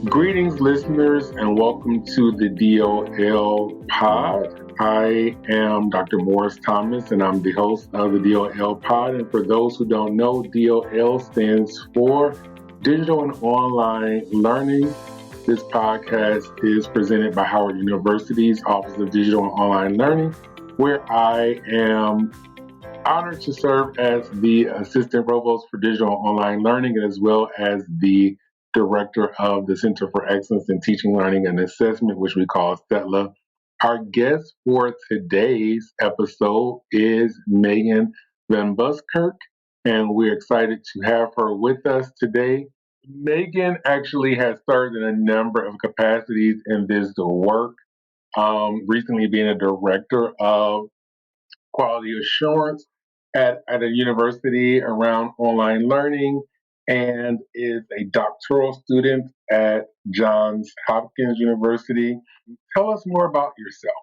Greetings, listeners, and welcome to the DOL Pod. I am Dr. Morris Thomas, and I'm the host of the DOL Pod. And for those who don't know, DOL stands for Digital and Online Learning. This podcast is presented by Howard University's Office of Digital and Online Learning, where I am honored to serve as the Assistant Provost for Digital and Online Learning, as well as the Director of the Center for Excellence in Teaching, Learning, and Assessment, which we call CETLA. Our guest for today's episode is Megan VanBuskirk, and we're excited to have her with us today. Megan actually has served in a number of capacities in this work, recently being a Director of Quality Assurance at a university around online learning, and is a doctoral student at Johns Hopkins University. Tell us more about yourself.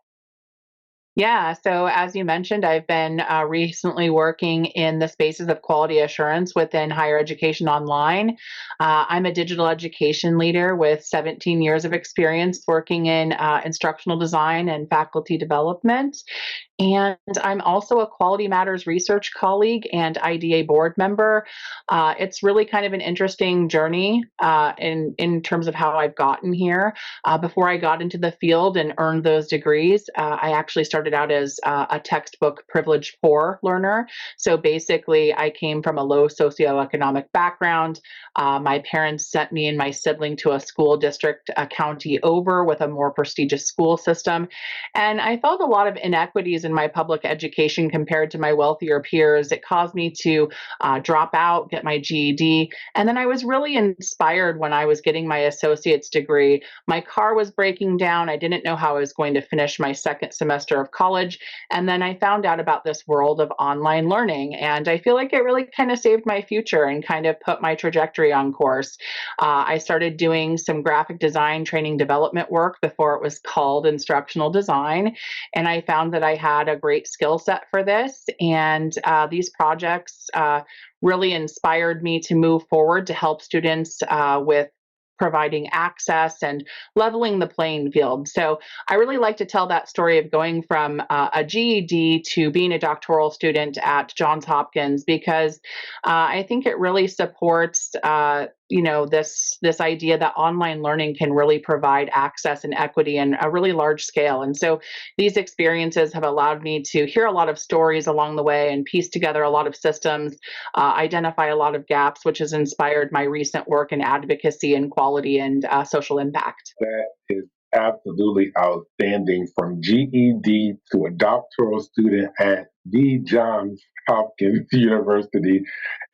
Yeah, so as you mentioned, I've been recently working in the spaces of quality assurance within higher education online. I'm a digital education leader with 17 years of experience working in instructional design and faculty development. And I'm also a Quality Matters research colleague and IDA board member. It's really kind of an interesting journey in terms of how I've gotten here. Before I got into the field and earned those degrees, I actually started out as a textbook privileged poor learner. So basically, I came from a low socioeconomic background. My parents sent me and my sibling to a school district a county over with a more prestigious school system. And I felt a lot of inequities in my public education compared to my wealthier peers. It caused me to drop out, get my GED. And then I was really inspired when I was getting my associate's degree. My car was breaking down. I didn't know how I was going to finish my second semester of college. And then I found out about this world of online learning. And I feel like it really kind of saved my future and kind of put my trajectory on course. I started doing some graphic design training development work before it was called instructional design. And I found that I had a great skill set for this. And these projects really inspired me to move forward to help students with providing access and leveling the playing field. So I really like to tell that story of going from a GED to being a doctoral student at Johns Hopkins, because I think it really supports this idea that online learning can really provide access and equity in a really large scale. And so these experiences have allowed me to hear a lot of stories along the way and piece together a lot of systems, identify a lot of gaps, which has inspired my recent work in advocacy and quality and social impact. That is absolutely outstanding. From GED to a doctoral student at the Johns Hopkins University,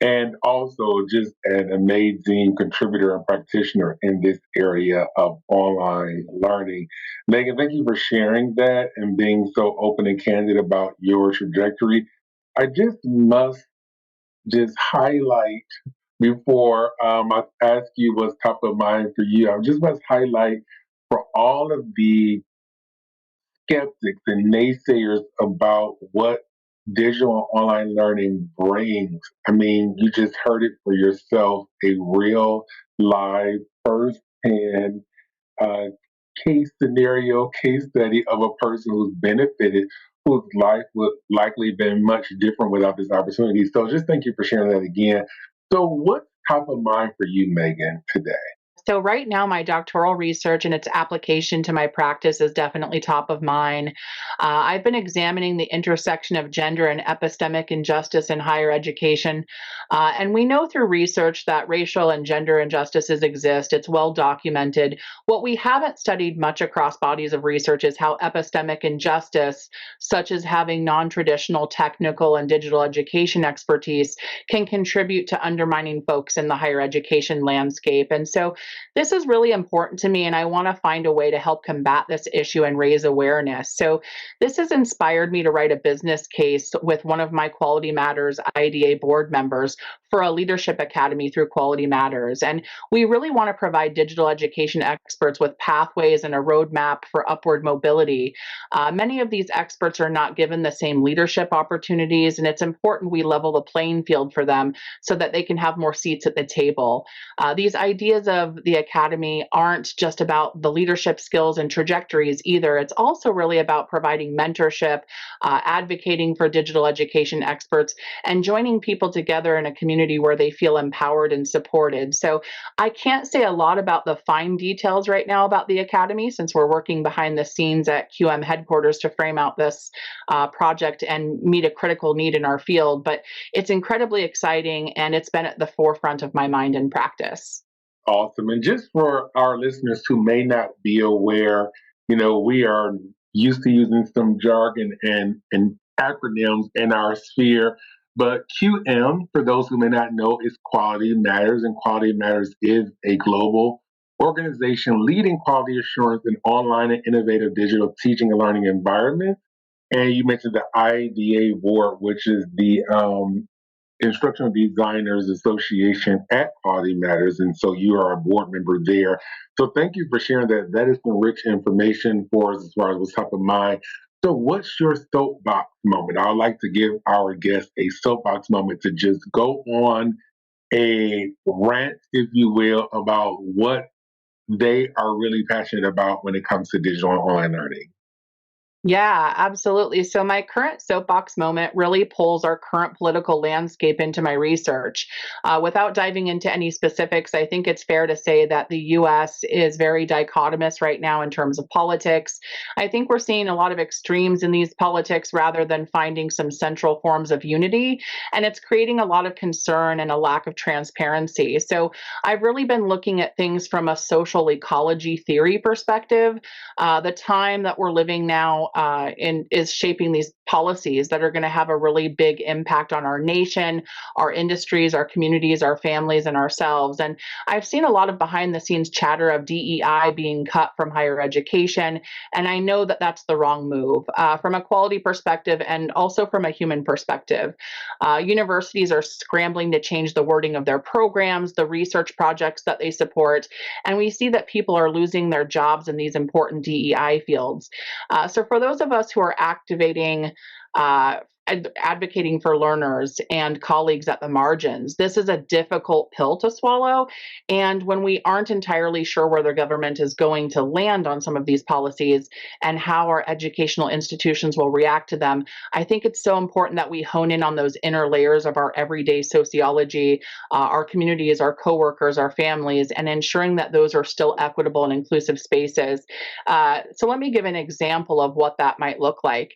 and also just an amazing contributor and practitioner in this area of online learning. Megan, thank you for sharing that and being so open and candid about your trajectory. I just must just highlight before I ask you what's top of mind for you. I just must highlight for all of the skeptics and naysayers about what digital and online learning brings. I mean, you just heard it for yourself, a real live first-hand uh, case scenario, case study of a person who's benefited, whose life would likely been much different without this opportunity. So just thank you for sharing that again. So what's top of mind for you, Megan, today? So right now, my doctoral research and its application to my practice is definitely top of mind. I've been examining the intersection of gender and epistemic injustice in higher education. And we know through research that racial and gender injustices exist. It's well documented. What we haven't studied much across bodies of research is how epistemic injustice, such as having non-traditional technical and digital education expertise, can contribute to undermining folks in the higher education landscape. And so this is really important to me, and I want to find a way to help combat this issue and raise awareness. So this has inspired me to write a business case with one of my Quality Matters IDA board members for a leadership academy through Quality Matters. And we really want to provide digital education experts with pathways and a roadmap for upward mobility. Many of these experts are not given the same leadership opportunities, and it's important we level the playing field for them so that they can have more seats at the table. These ideas of the academy aren't just about the leadership skills and trajectories either. It's also really about providing mentorship, advocating for digital education experts, and joining people together in a community where they feel empowered and supported. So I can't say a lot about the fine details right now about the academy, since we're working behind the scenes at QM headquarters to frame out this project and meet a critical need in our field. But it's incredibly exciting, and it's been at the forefront of my mind and practice. Awesome. And just for our listeners who may not be aware, we are used to using some jargon and acronyms in our sphere. But QM, for those who may not know, is Quality Matters, and Quality Matters is a global organization leading quality assurance in online and innovative digital teaching and learning environments. And you mentioned the IDA board, which is the Instructional Designers Association at Quality Matters, and so you are a board member there. So thank you for sharing that. That is some rich information for us as far as what's top of mind. So what's your soapbox moment? I would like to give our guests a soapbox moment to just go on a rant, if you will, about what they are really passionate about when it comes to digital and online learning. Yeah, absolutely. So, my current soapbox moment really pulls our current political landscape into my research. Without diving into any specifics, I think it's fair to say that the US is very dichotomous right now in terms of politics. I think we're seeing a lot of extremes in these politics rather than finding some central forms of unity. And it's creating a lot of concern and a lack of transparency. So, I've really been looking at things from a social ecology theory perspective. The time that we're living now is shaping these policies that are going to have a really big impact on our nation, our industries, our communities, our families, and ourselves. And I've seen a lot of behind the scenes chatter of DEI being cut from higher education. And I know that that's the wrong move from a quality perspective and also from a human perspective. Universities are scrambling to change the wording of their programs, the research projects that they support. And we see that people are losing their jobs in these important DEI fields. So for those of us who are advocating for learners and colleagues at the margins, this is a difficult pill to swallow. And when we aren't entirely sure where the government is going to land on some of these policies and how our educational institutions will react to them, I think it's so important that we hone in on those inner layers of our everyday sociology, our communities, our coworkers, our families, and ensuring that those are still equitable and inclusive spaces. So let me give an example of what that might look like.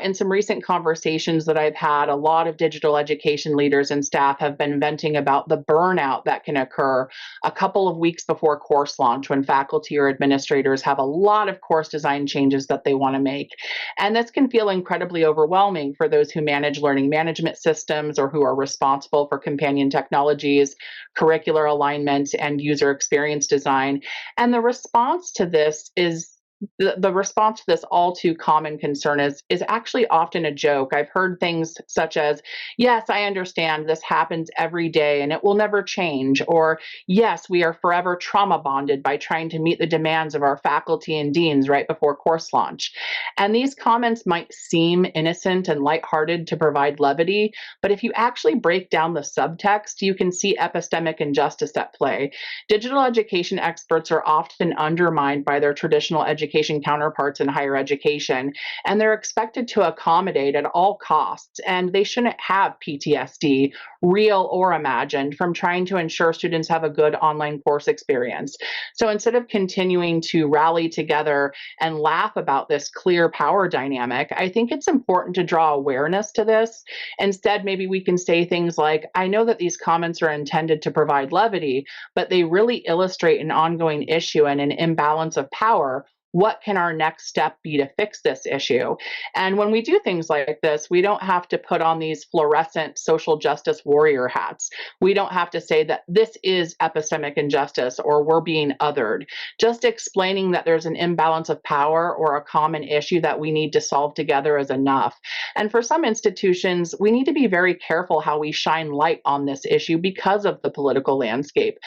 In some recent conversations that I've had, a lot of digital education leaders and staff have been venting about the burnout that can occur a couple of weeks before course launch when faculty or administrators have a lot of course design changes that they want to make. And this can feel incredibly overwhelming for those who manage learning management systems or who are responsible for companion technologies, curricular alignment, and user experience design. And the response to this is the response to this all too common concern is actually often a joke. I've heard things such as, yes, I understand this happens every day and it will never change, or yes, we are forever trauma bonded by trying to meet the demands of our faculty and deans right before course launch. And these comments might seem innocent and lighthearted to provide levity, but if you actually break down the subtext, you can see epistemic injustice at play. Digital education experts are often undermined by their traditional education counterparts in higher education, and they're expected to accommodate at all costs. And they shouldn't have PTSD, real or imagined, from trying to ensure students have a good online course experience. So instead of continuing to rally together and laugh about this clear power dynamic, I think it's important to draw awareness to this. Instead, maybe we can say things like, I know that these comments are intended to provide levity, but they really illustrate an ongoing issue and an imbalance of power what can our next step be to fix this issue? And when we do things like this, we don't have to put on these fluorescent social justice warrior hats. We don't have to say that this is epistemic injustice or we're being othered. Just explaining that there's an imbalance of power or a common issue that we need to solve together is enough. And for some institutions, we need to be very careful how we shine light on this issue because of the political landscape.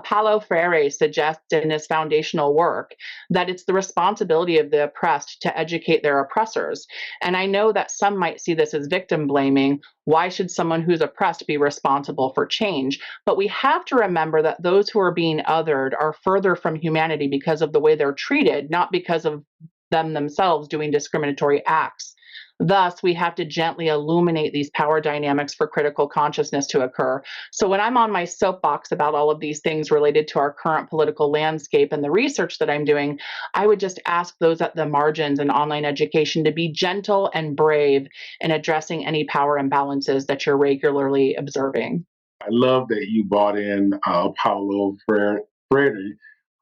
Paulo Freire suggests in his foundational work that it's the responsibility of the oppressed to educate their oppressors. And I know that some might see this as victim blaming. Why should someone who's oppressed be responsible for change? But we have to remember that those who are being othered are further from humanity because of the way they're treated, not because of them themselves doing discriminatory acts. Thus, we have to gently illuminate these power dynamics for critical consciousness to occur. So, when I'm on my soapbox about all of these things related to our current political landscape and the research that I'm doing, I would just ask those at the margins in online education to be gentle and brave in addressing any power imbalances that you're regularly observing. I love that you brought in Paulo Freire,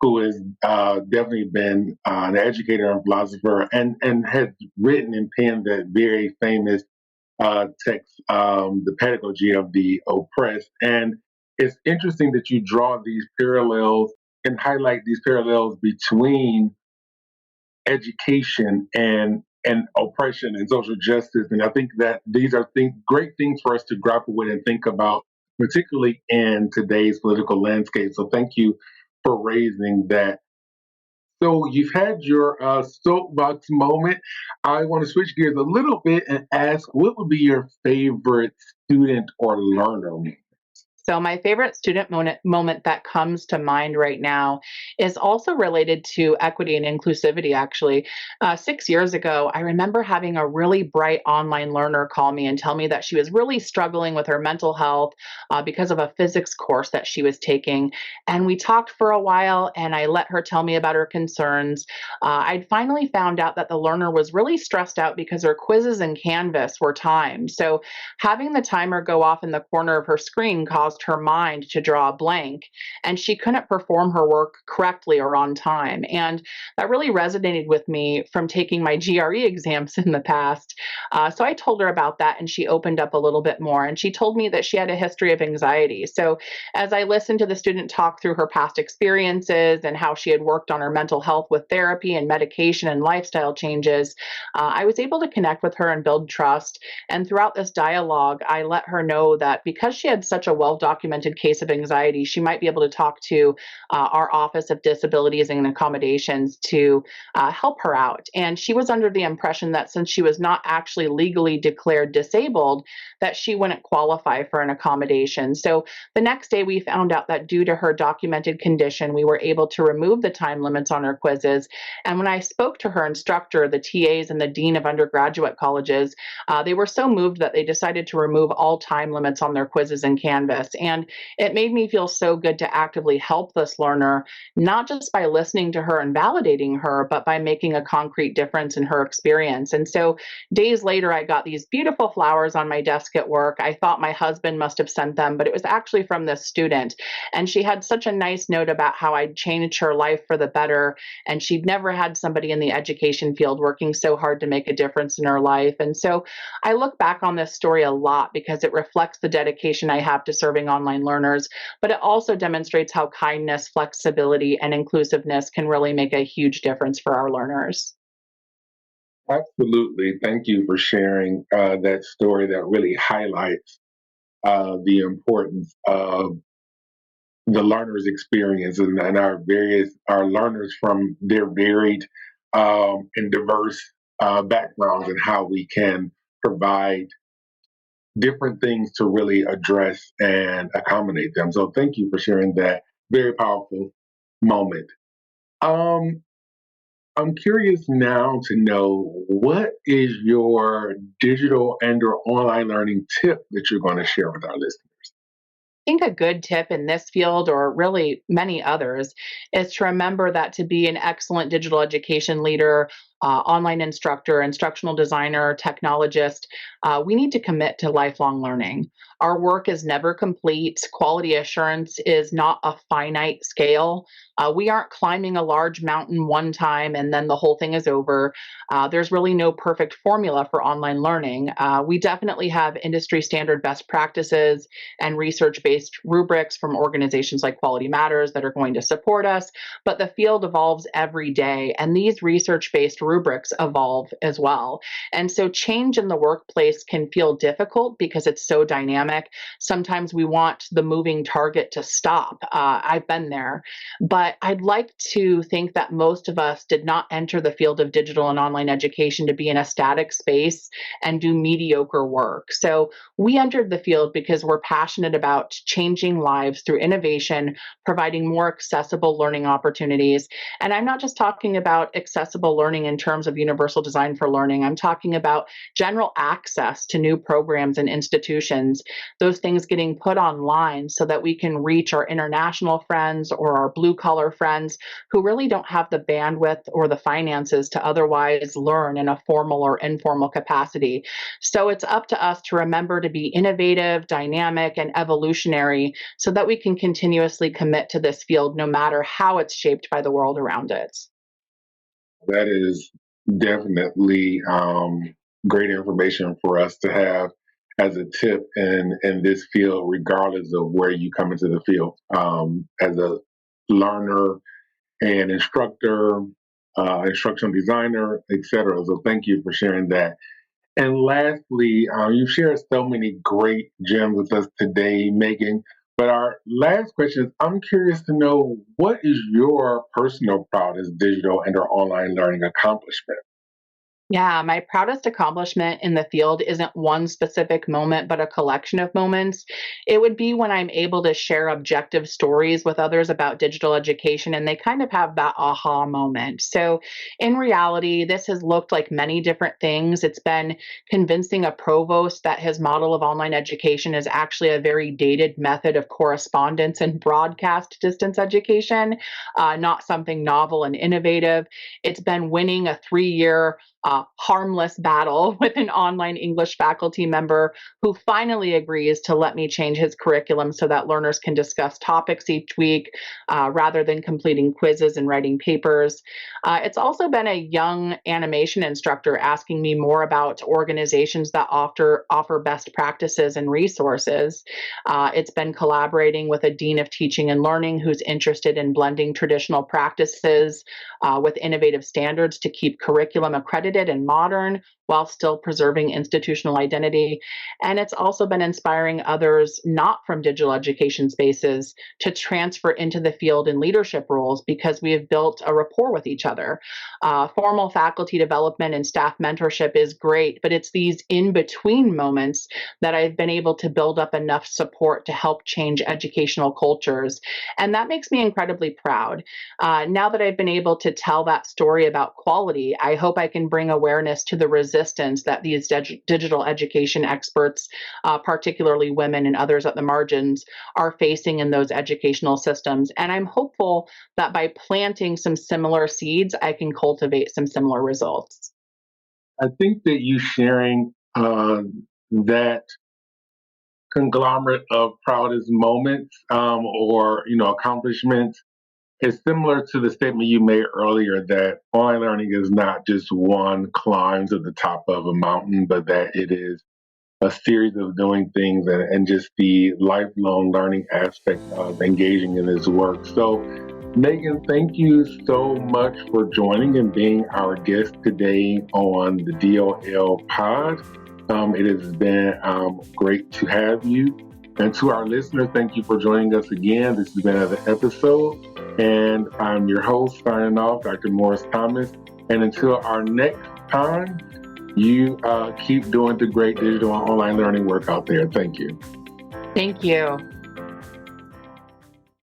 who has definitely been an educator and philosopher and has written and penned that very famous text, The Pedagogy of the Oppressed. And it's interesting that you draw these parallels and highlight these parallels between education and oppression and social justice. And I think that these are great things for us to grapple with and think about, particularly in today's political landscape. So thank you for raising that. So you've had your soapbox moment. I want to switch gears a little bit and ask, what would be your favorite student or learner? So, my favorite student moment that comes to mind right now is also related to equity and inclusivity, actually. 6 years ago, I remember having a really bright online learner call me and tell me that she was really struggling with her mental health because of a physics course that she was taking. And we talked for a while, and I let her tell me about her concerns. I'd finally found out that the learner was really stressed out because her quizzes and Canvas were timed. So, having the timer go off in the corner of her screen caused her mind to draw a blank, and she couldn't perform her work correctly or on time. And that really resonated with me from taking my GRE exams in the past. So I told her about that, and she opened up a little bit more. And she told me that she had a history of anxiety. So as I listened to the student talk through her past experiences and how she had worked on her mental health with therapy and medication and lifestyle changes, I was able to connect with her and build trust. And throughout this dialogue, I let her know that because she had such a well-documented case of anxiety, she might be able to talk to our Office of Disabilities and Accommodations to help her out. And she was under the impression that since she was not actually legally declared disabled, that she wouldn't qualify for an accommodation. So the next day, we found out that due to her documented condition, we were able to remove the time limits on her quizzes. And when I spoke to her instructor, the TAs, and the dean of undergraduate colleges, they were so moved that they decided to remove all time limits on their quizzes in Canvas. And it made me feel so good to actively help this learner, not just by listening to her and validating her, but by making a concrete difference in her experience. And so days later, I got these beautiful flowers on my desk at work. I thought my husband must have sent them, but it was actually from this student. And she had such a nice note about how I'd changed her life for the better. And she'd never had somebody in the education field working so hard to make a difference in her life. And so I look back on this story a lot because it reflects the dedication I have to serving online learners, but it also demonstrates how kindness, flexibility, and inclusiveness can really make a huge difference for our learners. Absolutely. Thank you for sharing that story that really highlights the importance of the learner's experience and our learners from their varied and diverse backgrounds and how we can provide different things to really address and accommodate them. So thank you for sharing that very powerful moment. Um, I'm curious now to know, what is your digital and or online learning tip that you're going to share with our listeners? Think a good tip in this field, or really many others, is to remember that to be an excellent digital education leader, online instructor, instructional designer, technologist, we need to commit to lifelong learning. Our work is never complete. Quality assurance is not a finite scale. We aren't climbing a large mountain one time and then the whole thing is over. There's really no perfect formula for online learning. We definitely have industry standard best practices and research-based rubrics from organizations like Quality Matters that are going to support us, but the field evolves every day, and these research-based rubrics evolve as well. And so change in the workplace can feel difficult because it's so dynamic. Sometimes we want the moving target to stop. I've been there. But I'd like to think that most of us did not enter the field of digital and online education to be in a static space and do mediocre work. So we entered the field because we're passionate about changing lives through innovation, providing more accessible learning opportunities. And I'm not just talking about accessible learning in terms of universal design for learning. I'm talking about general access to new programs and institutions, those things getting put online so that we can reach our international friends or our blue collar friends who really don't have the bandwidth or the finances to otherwise learn in a formal or informal capacity. So it's up to us to remember to be innovative, dynamic, and evolutionary so that we can continuously commit to this field no matter how it's shaped by the world around it. That is definitely great information for us to have as a tip in this field, regardless of where you come into the field. As a learner and instructor, instructional designer, etc. So thank you for sharing that. And lastly, you've shared so many great gems with us today, Megan. But our last question is, I'm curious to know, what is your personal proudest digital and or online learning accomplishment? Yeah, my proudest accomplishment in the field isn't one specific moment, but a collection of moments. It would be when I'm able to share objective stories with others about digital education and they kind of have that aha moment. So, in reality, this has looked like many different things. It's been convincing a provost that his model of online education is actually a very dated method of correspondence and broadcast distance education, not something novel and innovative. It's been winning a 3 year harmless battle with an online English faculty member who finally agrees to let me change his curriculum so that learners can discuss topics each week rather than completing quizzes and writing papers. It's also been a young animation instructor asking me more about organizations that offer best practices and resources. It's been collaborating with a dean of teaching and learning who's interested in blending traditional practices with innovative standards to keep curriculum accredited and modern while still preserving institutional identity. And it's also been inspiring others not from digital education spaces to transfer into the field in leadership roles because we have built a rapport with each other. Formal faculty development and staff mentorship is great, but it's these in between moments that I've been able to build up enough support to help change educational cultures. And that makes me incredibly proud. Now that I've been able to tell that story about quality, I hope I can bring awareness to the resistance that these digital education experts, particularly women and others at the margins, are facing in those educational systems. And I'm hopeful that by planting some similar seeds, I can cultivate some similar results. I think that you sharing that conglomerate of proudest moments or accomplishments is similar to the statement you made earlier that online learning is not just one climb to the top of a mountain, but that it is a series of doing things and just the lifelong learning aspect of engaging in this work. So, Megan, thank you so much for joining and being our guest today on the DOL pod. It has been great to have you. And to our listeners, thank you for joining us again. This has been another episode. And I'm your host, signing off, Dr. Morris Thomas. And until our next time, you keep doing the great digital and online learning work out there. Thank you. Thank you.